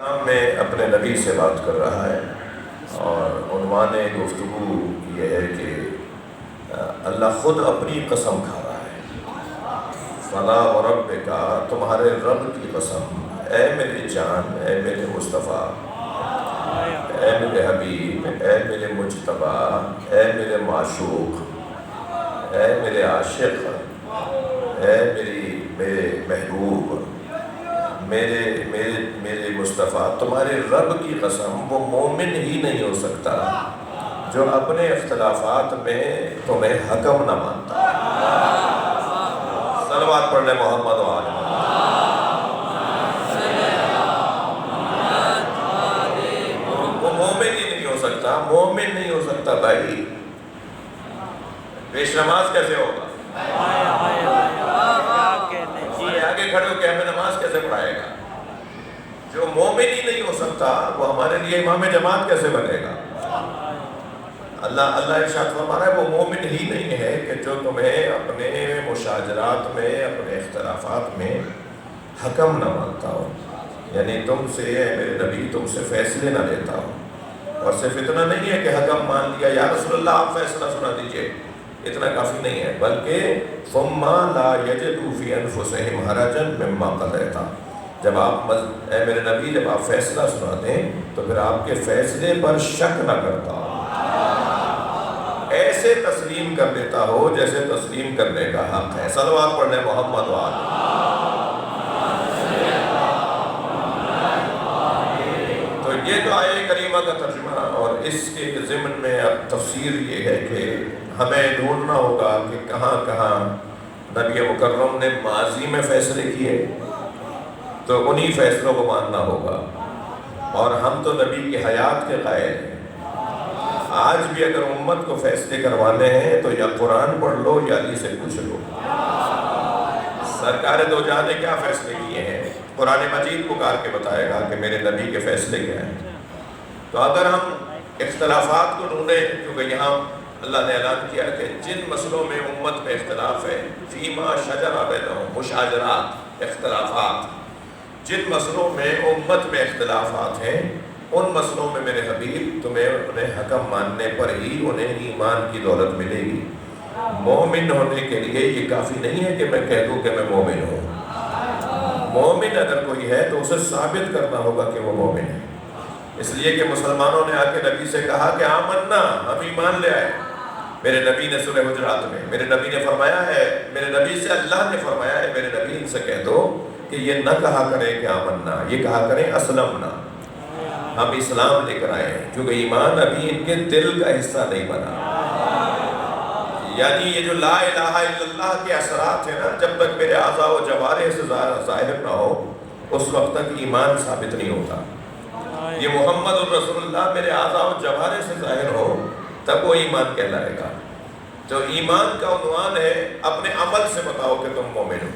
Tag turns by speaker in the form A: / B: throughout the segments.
A: میں اپنے نبی سے بات کر رہا ہے اور عنوان گفتگو یہ ہے کہ اللہ خود اپنی قسم کھا رہا ہے۔ فلا وربک، تمہارے رب کی قسم، اے میری جان، اے میرے مصطفیٰ، اے میرے حبیب، اے میرے مجتبی، اے میرے معشوق، اے میرے عاشق، اے میرے محبوب، میرے مصطفیٰ، تمہارے رب کی قسم، وہ مومن ہی نہیں ہو سکتا جو اپنے اختلافات میں تمہیں حکم نہ مانتا۔ صلوات پڑھ لیں محمد و آل محمد۔ وہ مومن ہی نہیں ہو سکتا، مومن نہیں ہو سکتا بھائی۔ پیش نماز کیسے ہوگا؟ آگے کھڑے ہو کے ہمیں نماز کیسے پڑھائے گا؟ جو مومن ہی نہیں ہو سکتا وہ ہمارے لیے امام جماعت کیسے بنے گا؟ اللہ ارشاد فرما رہا ہے وہ مومن ہی نہیں ہے کہ جو تمہیں اپنے مشاجرات میں، اپنے اختلافات میں حکم نہ مانتا ہو، یعنی تم سے، اے میرے نبی، تم سے فیصلے نہ لیتا ہو۔ اور صرف اتنا نہیں ہے کہ حکم مان لیا، یا رسول اللہ آپ فیصلہ سنا دیجئے، اتنا کافی نہیں ہے، بلکہ ثم لا یجدوا فی انفسہم حرجا مما قضیت، جب آپ اے میرے نبی جب آپ فیصلہ سنا دیں تو پھر آپ کے فیصلے پر شک نہ کرتا ہو، ایسے تسلیم کر دیتا ہو جیسے تسلیم کرنے کا حق ہے۔ صلوات پڑھ لیں محمد و آل محمد۔ تو یہ تو آیہ کریمہ کا ترجمہ، اور اس کے ضمن میں اب تفسیر یہ ہے کہ ہمیں ڈھونڈنا ہوگا کہ کہاں کہاں نبی مکرم نے ماضی میں فیصلے کیے، تو انہی فیصلوں کو ماننا ہوگا۔ اور ہم تو نبی کی حیات کے قائل ہیں، آج بھی اگر امت کو فیصلے کروانے ہیں تو یا قرآن پڑھ لو یا علی سے پوچھ لو۔ سرکار دو جہاں نے کیا فیصلے کیے ہیں؟ قرآن مجید پکار کے بتائے گا کہ میرے نبی کے فیصلے کیا ہیں۔ تو اگر ہم اختلافات کو ڈھونڈیں، کیونکہ یہاں اللہ نے اعلان کیا کہ جن مسئلوں میں امت میں اختلاف ہے، فیما شجر بینہم، مشاجرات، اختلافات، جن مسئلوں میں امت میں اختلافات ہیں، ان مسئلوں میں میرے حبیب تمہیں انہیں حکم ماننے پر ہی انہیں ایمان کی دولت ملے گی۔ مومن ہونے کے لیے یہ کافی نہیں ہے کہ میں کہہ دوں کہ میں مومن ہوں۔ مومن اگر کوئی ہے تو اسے ثابت کرنا ہوگا کہ وہ مومن ہے۔ اس لیے کہ مسلمانوں نے آ کے نبی سے کہا کہ آمنا، ہم ایمان لے آئے۔ میرے نبی نے سورہ حجرات میں میرے نبی نے فرمایا ہے، میرے نبی سے اللہ نے فرمایا ہے، میرے نبی ان سے کہہ دو کہ یہ نہ کہا کریں کہ آمنا، یہ کہا کریں اسلمنا، ہم اسلام لے کر آئے ہیں، کیونکہ ایمان ابھی ان کے دل کا حصہ نہیں بنا۔ یعنی یہ جو لا الہ الا اللہ کے اثرات ہیں نا، جب تک میرے اعضاء و جوارح سے ظاہر نہ ہو اس وقت تک ایمان ثابت نہیں ہوتا۔ یہ محمد الرسول اللہ میرے اعضاء و جوارح سے ظاہر ہو تب وہ ایمان کہلائے گا۔ تو ایمان کا عنوان ہے اپنے عمل سے بتاؤ کہ تم مومن ہو۔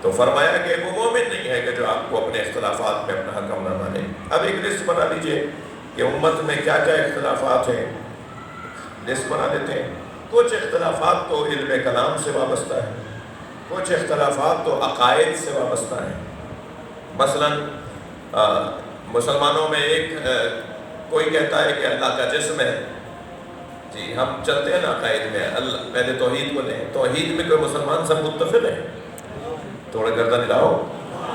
A: تو فرمایا کہ وہ مومن نہیں ہے کہ جو آپ کو اپنے اختلافات میں اپنا حکم نہ مانے۔ اب ایک لسٹ بنا لیجئے کہ امت میں کیا کیا اختلافات ہیں، لسٹ بنا دیتے ہیں۔ کچھ اختلافات تو علم کلام سے وابستہ ہے، کچھ اختلافات تو عقائد سے وابستہ ہیں۔ مثلا مسلمانوں میں ایک کوئی کہتا ہے کہ اللہ کا جسم ہے، جی ہم چلتے ہیں نا عقائد میں، پہلے توحید کو لیں، توحید میں کوئی مسلمان سب متفق ہیں؟ تھوڑا گردن ہلاؤ،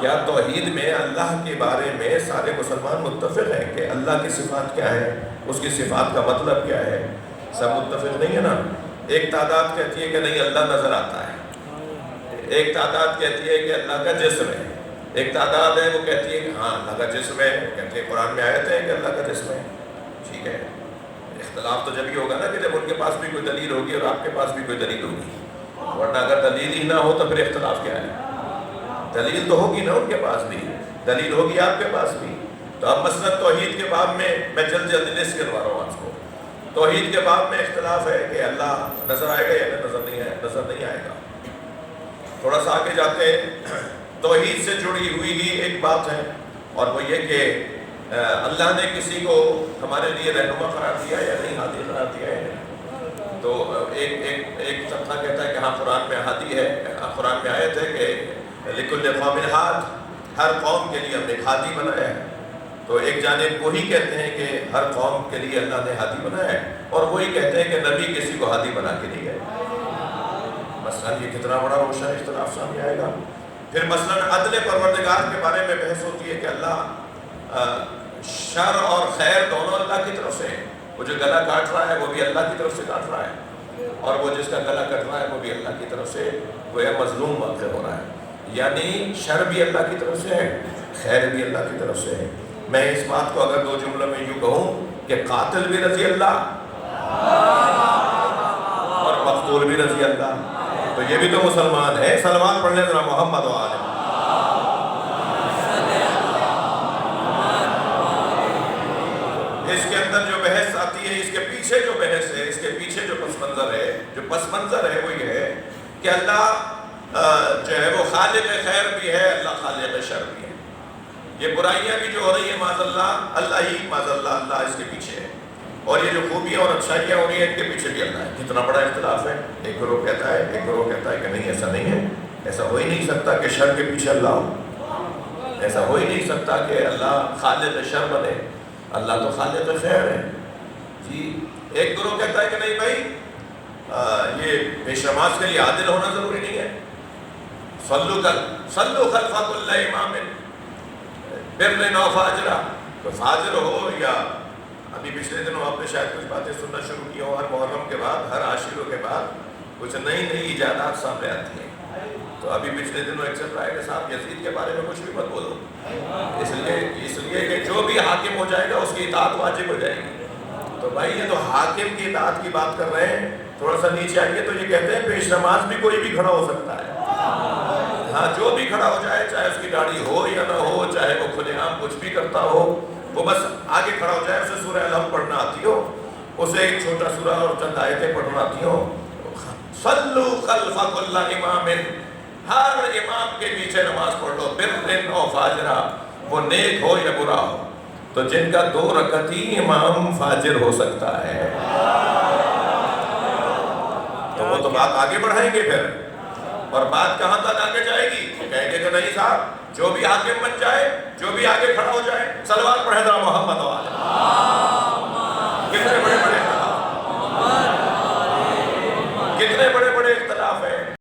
A: کیا توحید میں اللہ کے بارے میں سارے مسلمان متفق ہیں کہ اللہ کی صفات کیا ہے، اس کی صفات کا مطلب کیا ہے؟ سب متفق نہیں ہے نا۔ ایک تعداد کہتی ہے کہ نہیں اللہ نظر آتا ہے، ایک تعداد کہتی ہے کہ اللہ کا جسم ہے، ایک تعداد ہے وہ کہتی ہے کہ ہاں اللہ کا جسم ہے، کہتے ہیں قرآن میں آیت ہے کہ اللہ کا جسم ہے۔ ٹھیک ہے، اختلاف تو جب ہی ہوگا نا کہ جب ان کے پاس بھی کوئی دلیل ہوگی اور آپ کے پاس بھی کوئی دلیل ہوگی، ورنہ اگر دلیل ہی نہ ہو تو پھر اختلاف کیا ہے؟ دلیل تو ہوگی نا ان کے پاس بھی، دلیل ہوگی آپ کے پاس بھی۔ تو اب مثلا توحید کے باب میں جلد لسٹ کروا رہا ہوں آپ کو۔ توحید کے باب میں اختلاف ہے کہ اللہ نظر آئے گا یا نظر نہیں آئے گا۔ تھوڑا سا آگے جاتے ہیں، توحید سے جڑی ہوئی ہی ایک بات ہے، اور وہ یہ کہ اللہ نے کسی کو ہمارے لیے رہنما قرار دیا یا نہیں، ہادی قرار دیا ہے۔ تو ایک طبقہ کہتا ہے کہ ہاں قرآن میں ہادی ہے، قرآن میں آیت ہے کہ لِكُلِّ قَوْمٍ ہاد، ہر قوم کے لیے ہم نے ہادی بنایا ہے۔ تو ایک جانب وہی کہتے ہیں کہ ہر قوم کے لیے اللہ نے ہادی بنایا ہے، اور وہی کہتے ہیں کہ نبی کسی کو ہادی بنا کے نہیں گئے۔ مثلا یہ کتنا بڑا روشن اختلاف سامنے آئے گا۔ پھر مثلا عدل پروردگار کے بارے میں بحث ہوتی ہے کہ اللہ شر اور خیر دونوں اللہ کی طرف سے ہیں۔ وہ جو گلا کاٹ رہا ہے وہ بھی اللہ کی طرف سے کاٹ رہا ہے، اور وہ جس کا گلا کٹ رہا ہے وہ بھی اللہ کی طرف سے گویا مظلوم واقع ہو رہا ہے۔ یعنی شر بھی اللہ کی طرف سے ہے، خیر بھی اللہ کی طرف سے ہے۔ میں اس بات کو اگر دو جملوں میں یوں کہوں کہ قاتل بھی رضی اللہ اور مقتول بھی رضی اللہ، تو یہ بھی تو مسلمان ہے۔ سلمان پڑھ لیں ذرا محمد و آل۔ اس کے اندر جو بحث آتی ہے، اس کے پیچھے جو بحث ہے، اس کے پیچھے جو پس منظر ہے وہ یہ ہے کہ اللہ جو ہے وہ خالق خیر بھی ہے، اللہ خالق شر بھی ہے۔ یہ برائیاں بھی جو ہو رہی ہیں معاذ اللہ، اللہ ہی معاذ اللہ اس کے پیچھے ہے، اور یہ جو خوبیاں اور اچھائیاں ہو رہی ہیں ان کے پیچھے بھی اللہ ہے۔ کتنا بڑا اختلاف ہے، ایک گروہ کہتا ہے کہ نہیں، ایسا نہیں ہے، ایسا ہو ہی نہیں سکتا کہ شر کے پیچھے اللہ ہو، ایسا ہو ہی نہیں سکتا کہ اللہ خالق شر بنے، اللہ تو خالق خیر ہے جی۔ ایک گروہ کہتا ہے کہ نہیں بھائی، یہ پیش نماز کے لیے عادل ہونا ضروری نہیں ہے، صلو خلف کل امام بر و فاجرہ، تو فاجر ہو یا ابھی پچھلے دنوں آپ نے شاید کچھ باتیں سننا شروع کی ہوں، ہر محرم کے بعد، ہر عاشورہ کے بعد کچھ نئی ایجادات سامنے آتی ہیں۔ تو ابھی پچھلے دنوں ایک چل رہا ہے کہ صاحب یزید کے بارے میں کچھ بھی مت بولو، اس لیے کہ جو بھی حاکم ہو جائے گا اس کی اطاعت واجب ہو جائے گی۔ تو بھائی یہ تو حاکم کی اطاعت کی بات کر رہے ہیں، تھوڑا سا نیچے آئیے تو یہ کہتے ہیں پیش نماز بھی کوئی بھی کھڑا ہو سکتا ہے، ہاں جو بھی کھڑا ہو جائے، چاہے اس کی داڑھی ہو یا نہ ہو، چاہے وہ کھلے عام کچھ بھی کرتا ہو، وہ بس آگے کھڑا ہو جائے، اسے سورہ الحمد پڑھنا آتی ہو، اسے ایک چھوٹا سورہ اور چند آیتیں پڑھنا آتی ہو۔ صلو خلف کل امام، ہر امام کے پیچھے نماز پڑھ لو، بر و فاجرہ، وہ نیک ہو یا برا ہو۔ تو جن کا 2 رکعت ہی امام فاجر ہو سکتا ہے تو وہ تو بات آگے بڑھائیں گے پھر، اور بات کہاں تک آگے جائے گی؟ کہیں گے کہ نہیں صاحب، جو بھی حاکم بن جائے، جو بھی آگے کھڑا ہو جائے، صلوات پڑھے ذرا محمد